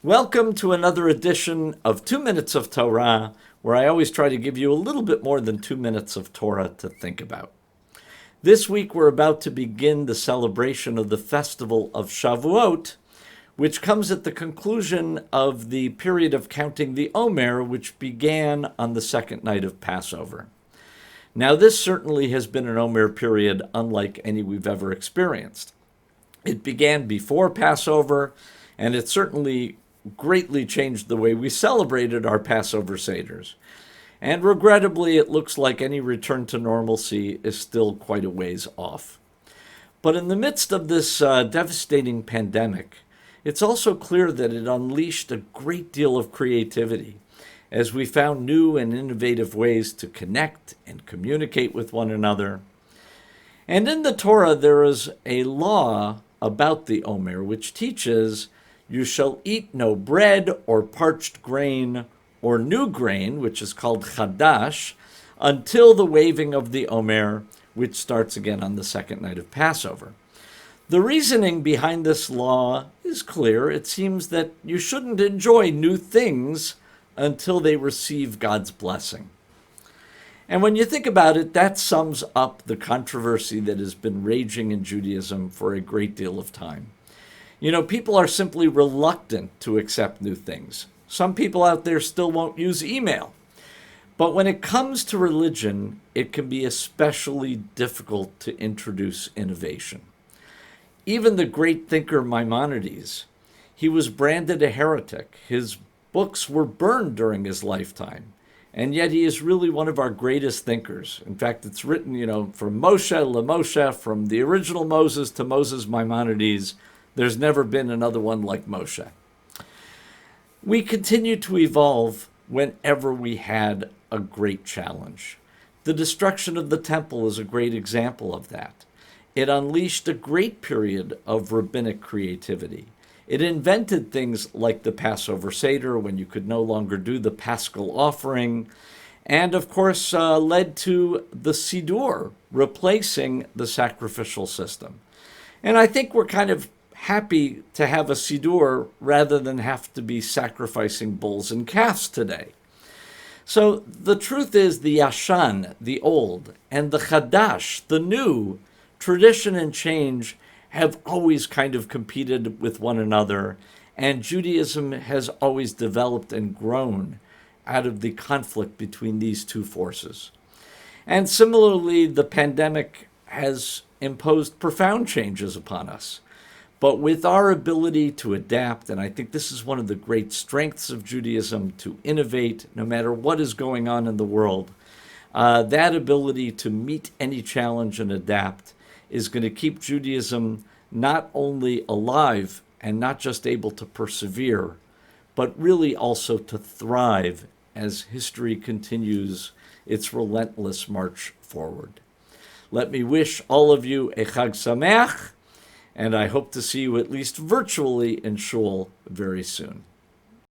Welcome to another edition of 2 Minutes of Torah, where I always try to give you a little bit more than 2 minutes of Torah to think about. This week we're about to begin the celebration of the Festival of Shavuot, which comes at the conclusion of the period of counting the Omer, which began on the second night of Passover. Now, this certainly has been an Omer period unlike any we've ever experienced. It began before Passover, and it certainly greatly changed the way we celebrated our Passover Seders. And regrettably, it looks like any return to normalcy is still quite a ways off. But in the midst of this devastating pandemic, it's also clear that it unleashed a great deal of creativity as we found new and innovative ways to connect and communicate with one another. And in the Torah, there is a law about the Omer, which teaches you shall eat no bread or parched grain or new grain, which is called hadash, until the waving of the Omer, which starts again on the second night of Passover. The reasoning behind this law is clear. It seems that you shouldn't enjoy new things until they receive God's blessing. And when you think about it, that sums up the controversy that has been raging in Judaism for a great deal of time. You know, people are simply reluctant to accept new things. Some people out there still won't use email. But when it comes to religion, it can be especially difficult to introduce innovation. Even the great thinker Maimonides, he was branded a heretic. His books were burned during his lifetime. And yet he is really one of our greatest thinkers. In fact, it's written, from Moshe LaMoshe, from the original Moses to Moses Maimonides. There's never been another one like Moshe. We continue to evolve whenever we had a great challenge. The destruction of the temple is a great example of that. It unleashed a great period of rabbinic creativity. It invented things like the Passover Seder, when you could no longer do the Paschal offering, and of course led to the Siddur, replacing the sacrificial system. And I think we're kind of happy to have a Siddur rather than have to be sacrificing bulls and calves today. So the truth is the Yashan, the old, and the Hadash, the new, tradition and change have always kind of competed with one another, and Judaism has always developed and grown out of the conflict between these two forces. And similarly, the pandemic has imposed profound changes upon us. But with our ability to adapt, and I think this is one of the great strengths of Judaism, to innovate no matter what is going on in the world, that ability to meet any challenge and adapt is going to keep Judaism not only alive and not just able to persevere, but really also to thrive as history continues its relentless march forward. Let me wish all of you a Chag Sameach, and I hope to see you at least virtually in Shul very soon.